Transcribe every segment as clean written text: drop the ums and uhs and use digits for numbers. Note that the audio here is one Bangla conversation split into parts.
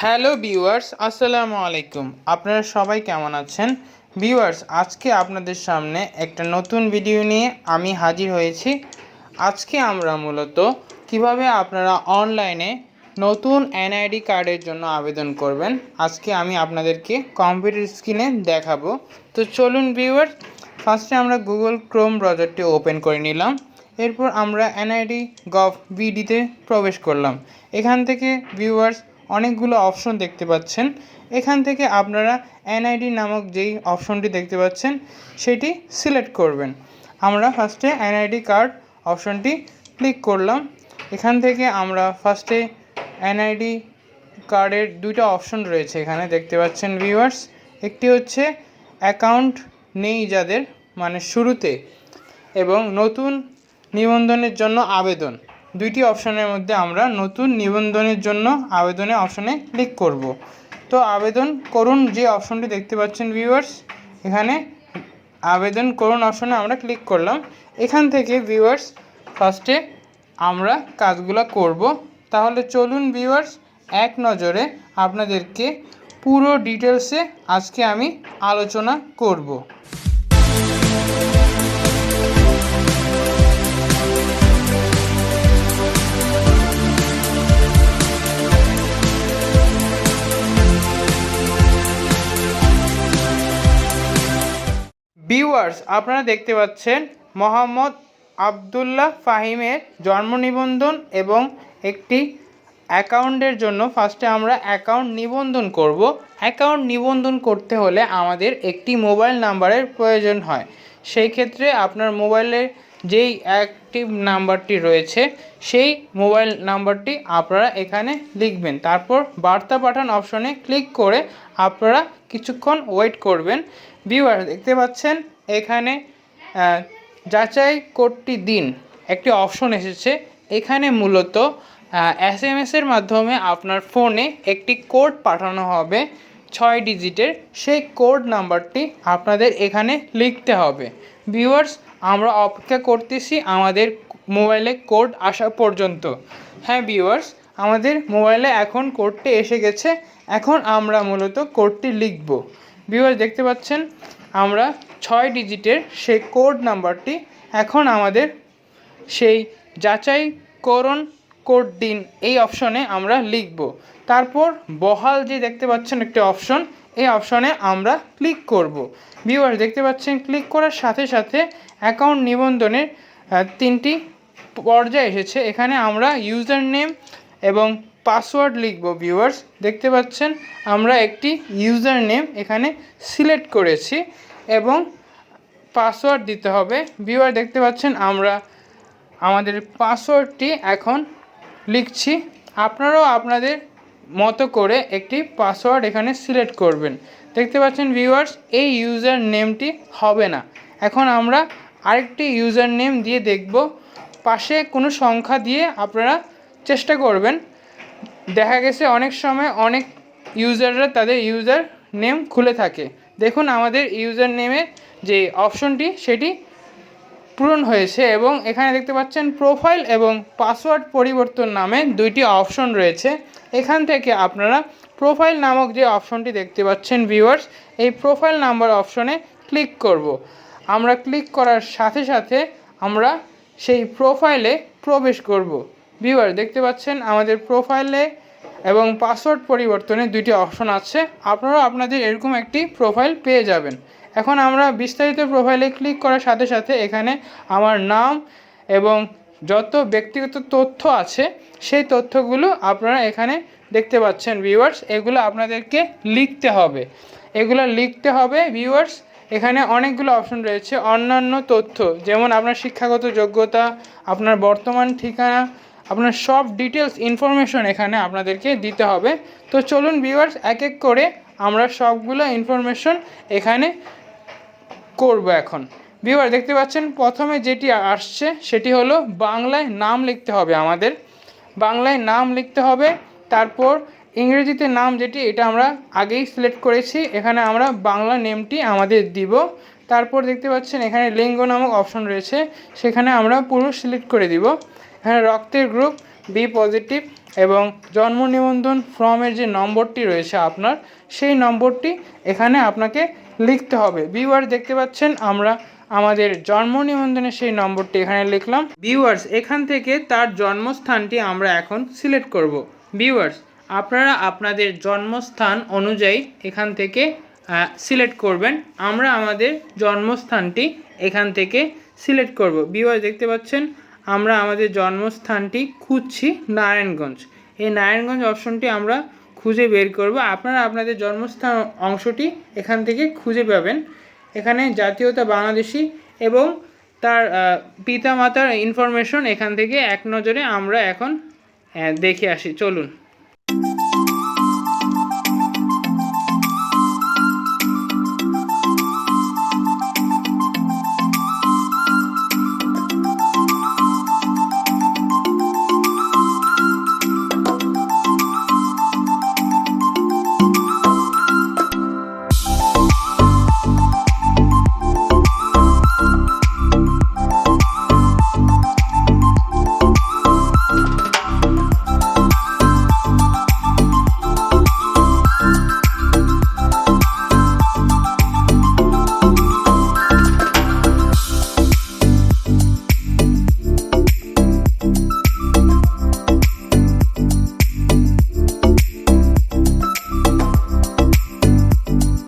হ্যালো ভিউয়ার্স, আসসালামু আলাইকুম। আপনারা সবাই কেমন আছেন? ভিউয়ার্স, আজকে আপনাদের সামনে একটা নতুন ভিডিও নিয়ে আমি হাজির হয়েছি। আজকে আমরা মূলত কিভাবে আপনারা অনলাইনে নতুন NID কার্ডের জন্য আবেদন করবেন আজকে আমি আপনাদেরকে কম্পিউটার স্ক্রিনে দেখাবো। তো চলুন ভিউয়ার্স, ফার্স্টে আমরা গুগল ক্রোম ব্রাউজারটি ওপেন করে নিলাম। এরপর আমরা NID.gov.bd-তে প্রবেশ করলাম। এখান থেকে ভিউয়ার্স অনেকগুলো অপশন দেখতে পাচ্ছেন। এখান থেকে আপনারা NID নামক যেই অপশনটি দেখতে পাচ্ছেন সেটি সিলেক্ট করবেন। আমরা ফার্স্টে NID কার্ড অপশনটি ক্লিক করলাম। এখান থেকে আমরা ফার্স্টে NID কার্ডের দুইটা অপশন রয়েছে এখানে দেখতে পাচ্ছেন ভিউয়ার্স। একটি হচ্ছে অ্যাকাউন্ট নেই যাদের, মানে শুরুতে, এবং নতুন নিবন্ধনের জন্য আবেদন। দুইটি অপশনের মধ্যে আমরা নতুন নিবন্ধনের জন্য আবেদনের অপশনে ক্লিক করব। তো আবেদন করুন যে অপশনটি দেখতে পাচ্ছেন ভিউয়ার্স, এখানে আবেদন করুন অপশনে আমরা ক্লিক করলাম। এখান থেকে ভিউয়ার্স ফার্স্টে আমরা কাজগুলো করব। তাহলে চলুন ভিউয়ার্স, এক নজরে আপনাদেরকে পুরো ডিটেলসে আজকে আমি আলোচনা করব। ভিউয়ার্স, আপনারা দেখতে পাচ্ছেন মোহাম্মদ আবদুল্লাহ ফাহিমের জন্ম নিবন্ধন এবং একটি অ্যাকাউন্টের জন্য ফার্স্টে আমরা অ্যাকাউন্ট নিবন্ধন করব। অ্যাকাউন্ট নিবন্ধন করতে হলে আমাদের একটি মোবাইল নাম্বারের প্রয়োজন হয়। সেই ক্ষেত্রে আপনার মোবাইলের যেই অ্যাক্টিভ নাম্বারটি রয়েছে সেই মোবাইল নাম্বারটি আপনারা এখানে লিখবেন। তারপর বার্তা পাঠান অপশনে ক্লিক করে আপনারা কিছুক্ষণ ওয়েট করবের। ভিউয়ার দেখতে পাচ্ছেন এখানে যাচাই কোডটি দিন একটি অপশন এসেছে। এখানে মূলত SMS-এর মাধ্যমে আপনার ফোনে একটি কোড পাঠানো হবে 6 ডিজিটের। সেই কোড নাম্বারটি আপনাদের এখানে লিখতে হবে। ভিউয়ার্স, আমরা অপেক্ষা করতেছি আমাদের মোবাইলে কোড আসা পর্যন্ত। হ্যাঁ ভিউয়ার্স, আমাদের মোবাইলে এখন কোডটি এসে গেছে। এখন আমরা মূলত কোডটি লিখব। ভিউয়ার্স দেখতে পাচ্ছেন আমরা 6 ডিজিটের সেই কোড নাম্বারটি এখন আমাদের সেই যাচাইকরণ কোড দিন এই অপশনে আমরা লিখব। তারপর বহাল যে দেখতে পাচ্ছেন একটি অপশন, এই অপশনে আমরা ক্লিক করব। ভিউয়ার্স দেখতে পাচ্ছেন ক্লিক করার সাথে সাথে অ্যাকাউন্ট নিবন্ধনের 3টি পর্যায় এসেছে। এখানে আমরা ইউজার নেম এবং পাসওয়ার্ড লিখব। ভিউয়ার্স দেখতে পাচ্ছেন আমরা একটি ইউজার নেম এখানে সিলেক্ট করেছি এবং পাসওয়ার্ড দিতে হবে। ভিউয়ার দেখতে পাচ্ছেন আমরা আমাদের পাসওয়ার্ডটি এখন লিখছি। আপনারাও আপনাদের মতো করে একটি পাসওয়ার্ড এখানে সিলেক্ট করবেন। দেখতে পাচ্ছেন ভিউয়ার্স এই ইউজার নেমটি হবে না। এখন আমরা আরেকটি ইউজার নেম দিয়ে দেখব। পাশে কোনো সংখ্যা দিয়ে আপনারা চেষ্টা করবেন। দেখা গেছে অনেক সময় অনেক ইউজাররা তাদের ইউজার নেম খুলে থাকে। দেখুন আমাদের ইউজার নেমের যে অপশনটি সেটি পূরণ হয়েছে এবং এখানে দেখতে পাচ্ছেন প্রোফাইল এবং পাসওয়ার্ড পরিবর্তন নামে দুইটি অপশন রয়েছে। এখান থেকে আপনারা প্রোফাইল নামক যে অপশনটি দেখতে পাচ্ছেন ভিউয়ার্স, এই প্রোফাইল নাম্বার অপশনে ক্লিক করব। আমরা ক্লিক করার সাথে সাথে আমরা সেই প্রোফাইলে প্রবেশ করব। ভিউয়ার্স দেখতে পাচ্ছেন আমাদের প্রোফাইলে এবং পাসওয়ার্ড পরিবর্তনের দুইটি অপশন আছে। আপনারা আপনাদের এরকম একটি প্রোফাইল পেয়ে যাবেন। এখন আমরা বিস্তারিত প্রোফাইলে ক্লিক করার সাথে সাথে এখানে আমার নাম এবং যত ব্যক্তিগত তথ্য আছে সেই তথ্যগুলো আপনারা এখানে দেখতে পাচ্ছেন ভিউয়ার্স। এগুলো আপনাদেরকে লিখতে হবে, এগুলো লিখতে হবে ভিউয়ার্স। এখানে অনেকগুলো অপশন রয়েছে। অন্যান্য তথ্য যেমন আপনার শিক্ষাগত যোগ্যতা, আপনার বর্তমান ঠিকানা, আপনার সব ডিটেলস ইনফরমেশন এখানে আপনাদেরকে দিতে হবে। তো চলুন ভিউয়ার্স এক এক করে আমরা সবগুলো ইনফরমেশন এখানে করব। এখন ভিউয়ার দেখতে পাচ্ছেন প্রথমে যেটি আসছে সেটি হলো বাংলায় নাম লিখতে হবে। আমাদের বাংলায় নাম লিখতে হবে। তারপর ইংরেজিতে নাম যেটি এটা আমরা আগেই সিলেক্ট করেছি, এখানে আমরা বাংলা নেমটি আমাদের দিব। তারপর দেখতে পাচ্ছেন এখানে লিঙ্গ নামক অপশন রয়েছে, সেখানে আমরা পুরুষ সিলেক্ট করে দিব। এখানে রক্তের গ্রুপ বি পজিটিভ এবং জন্ম নিবন্ধন ফর্মের যে নম্বরটি রয়েছে আপনার, সেই নম্বরটি এখানে আপনাকে লিখতে হবে। ভিউয়ার্স দেখতে পাচ্ছেন আমরা আমাদের জন্ম নিবন্ধনের সেই নম্বরটি এখানে লিখলাম। ভিউয়ার্স এখান থেকে তার জন্মস্থানটি আমরা এখন সিলেক্ট করব। ভিউয়ার্স আপনারা আপনাদের জন্মস্থান অনুযায়ী এখান থেকে সিলেক্ট করবেন। আমরা আমাদের জন্মস্থানটি এখান থেকে সিলেক্ট করব। ভিউয়ার্স দেখতে পাচ্ছেন আমরা আমাদের জন্মস্থানটি খুঁজছি নারায়ণগঞ্জ। এই নারায়ণগঞ্জ অপশনটি আমরা খুঁজে বের করব। আপনারা আপনাদের জন্মস্থান অংশটি এখান থেকে খুঁজে পাবেন। এখানে জাতীয়তা বাংলাদেশি এবং তার পিতামাতার ইনফরমেশন এখান থেকে এক নজরে আমরা এখন দেখে আসি, চলুন।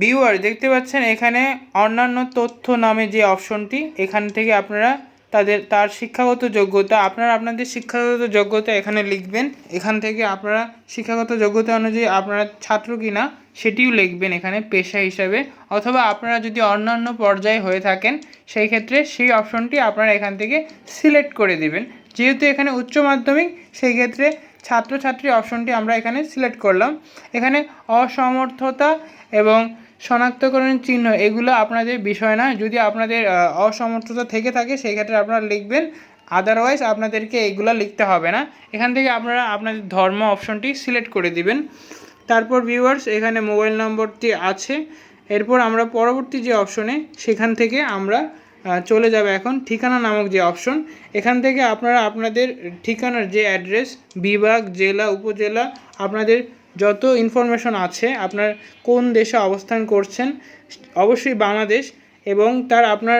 ভিউয়ার দেখতে পাচ্ছেন এখানে অন্যান্য তথ্য নামে যে অপশনটি, এখান থেকে আপনারা তার শিক্ষাগত যোগ্যতা, আপনারা আপনাদের শিক্ষাগত যোগ্যতা এখানে লিখবেন। এখান থেকে আপনারা শিক্ষাগত যোগ্যতা অনুযায়ী আপনারা ছাত্র কিনা সেটিও লিখবেন এখানে পেশা হিসাবে, অথবা আপনারা যদি অন্যান্য পর্যায়ে হয়ে থাকেন সেই ক্ষেত্রে সেই অপশনটি আপনারা এখান থেকে সিলেক্ট করে দিবেন। যেহেতু এখানে উচ্চ মাধ্যমিক সেই ক্ষেত্রে ছাত্রছাত্রী অপশনটি আমরা এখানে সিলেক্ট করলাম। এখানে অসমর্থতা এবং শনাক্তকরণ চিহ্ন এগুলো আপনাদের বিষয় না, যদি আপনাদের অসমর্থতা থেকে থাকে সেই ক্ষেত্রে আপনারা লিখবেন, আদারওয়াইজ আপনাদেরকে এগুলো লিখতে হবে না। এখান থেকে আপনারা আপনাদের ধর্ম অপশনটি সিলেক্ট করে দিবেন। তারপর ভিউয়ার্স এখানে মোবাইল নম্বরটি আছে। এরপর আমরা পরবর্তী যে অপশনে সেখান থেকে আমরা চলে যাবে এখন ঠিকানা নামক যে অপশন। এখান থেকে আপনারা আপনাদের ঠিকানার যে অ্যাড্রেস, বিভাগ, জেলা, উপজেলা, আপনাদের যত ইনফরমেশন আছে, আপনার কোন দেশে অবস্থান করছেন, অবশ্যই বাংলাদেশ, এবং তার আপনার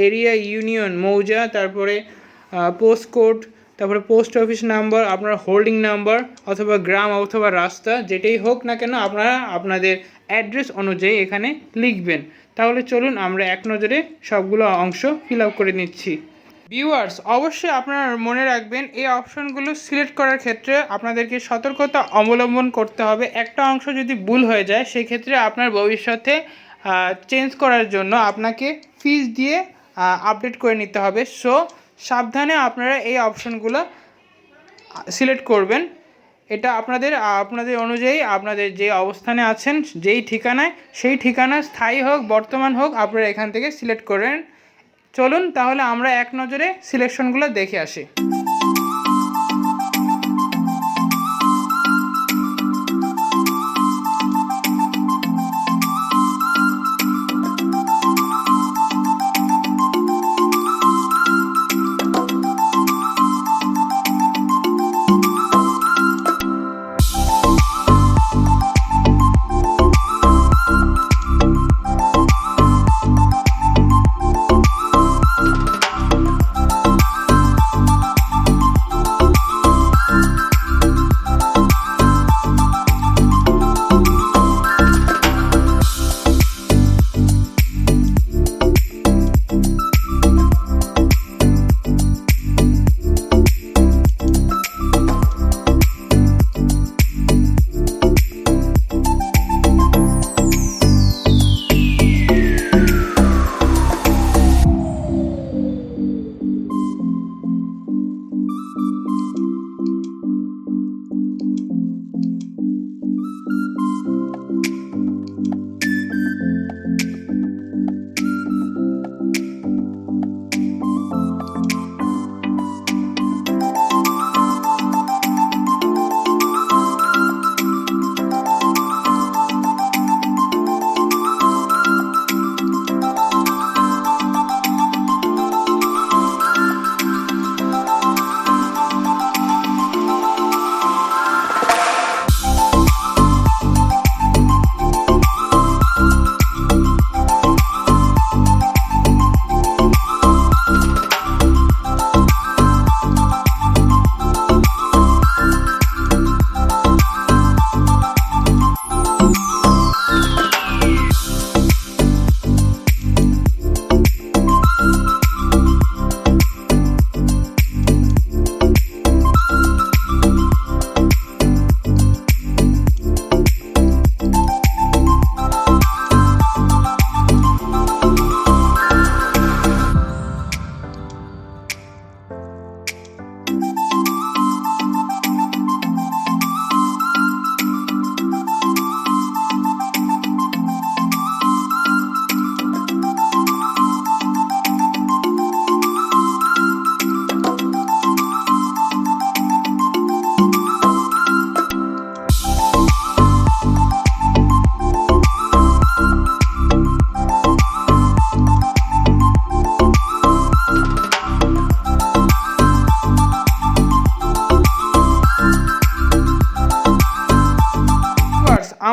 এরিয়া, ইউনিয়ন, মৌজা, তারপরে পোস্ট কোড, তারপরে পোস্ট অফিস নাম্বার, আপনার হোল্ডিং নাম্বার অথবা গ্রাম অথবা রাস্তা, যেটাই হোক না কেন আপনারা আপনাদের অ্যাড্রেস অনুযায়ী এখানে লিখবেন। তাহলে চলুন আমরা এক নজরে সবগুলো অংশ ফিল আপ করে নিচ্ছি। ভিউয়ার্স অবশ্যই আপনারা মনে রাখবেন এই অপশনগুলো সিলেক্ট করার ক্ষেত্রে আপনাদেরকে সতর্কতা অবলম্বন করতে হবে। একটা অংশ যদি ভুল হয়ে যায় সেই ক্ষেত্রে আপনার ভবিষ্যতে চেঞ্জ করার জন্য আপনাকে ফিস দিয়ে আপডেট করে নিতে হবে। সো সাবধানে আপনারা এই অপশনগুলো সিলেক্ট করবেন। এটা আপনাদের অনুযায়ী আপনাদের যে অবস্থানে আছেন, যেই ঠিকানায়, সেই ঠিকানা স্থায়ী হোক বর্তমান হোক, আপনারা এখান থেকে সিলেক্ট করেন। চলুন তাহলে আমরা এক নজরে সিলেকশনগুলো দেখে আসি।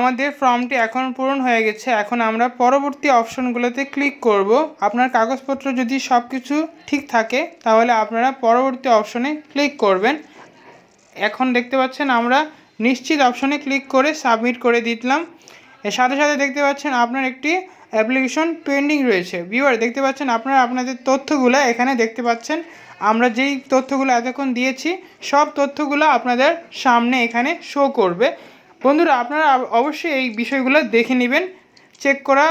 আমাদের ফর্মটি এখন পূরণ হয়ে গেছে। এখন আমরা পরবর্তী অপশনগুলোতে ক্লিক করব। আপনার কাগজপত্র যদি সব কিছু ঠিক থাকে তাহলে আপনারা পরবর্তী অপশনে ক্লিক করবেন। এখন দেখতে পাচ্ছেন আমরা নিশ্চিত অপশনে ক্লিক করে সাবমিট করে দিলাম। এর সাথে সাথে দেখতে পাচ্ছেন আপনার একটি অ্যাপ্লিকেশন পেন্ডিং রয়েছে। ভিউয়ার দেখতে পাচ্ছেন আপনারা আপনাদের তথ্যগুলো এখানে দেখতে পাচ্ছেন। আমরা যেই তথ্যগুলো এতক্ষণ দিয়েছি সব তথ্যগুলো আপনাদের সামনে এখানে শো করবে। বন্ধুরা, আপনারা অবশ্যই এই বিষয়গুলো দেখে নেবেন, চেক করা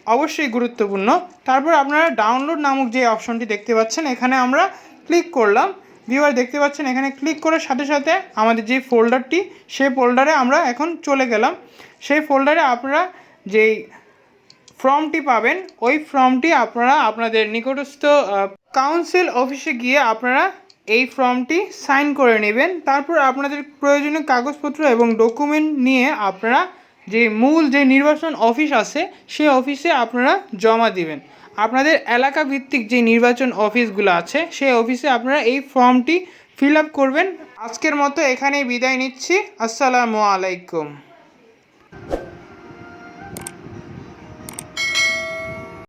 অবশ্যই গুরুত্বপূর্ণ। তারপর আপনারা ডাউনলোড নামক যে অপশনটি দেখতে পাচ্ছেন এখানে আমরা ক্লিক করলাম। ভিউয়ার দেখতে পাচ্ছেন এখানে ক্লিক করার সাথে সাথে আমাদের যে ফোল্ডারটি সেই ফোল্ডারে আমরা এখন চলে গেলাম। সেই ফোল্ডারে আপনারা যেই ফর্মটি পাবেন ওই ফর্মটি আপনারা আপনাদের নিকটস্থ কাউন্সিল অফিসে গিয়ে আপনারা এই ফর্মটি সাইন করে নেবেন। তারপর আপনাদের প্রয়োজনীয় কাগজপত্র এবং ডকুমেন্ট নিয়ে আপনারা যে মূল যে নির্বাচন অফিস আছে সেই অফিসে আপনারা জমা দিবেন। আপনাদের এলাকা ভিত্তিক যে নির্বাচন অফিসগুলো আছে সেই অফিসে আপনারা এই ফর্মটি ফিল আপ করবেন। আজকের মতো এখানেই বিদায় নিচ্ছি। আসসালামু আলাইকুম।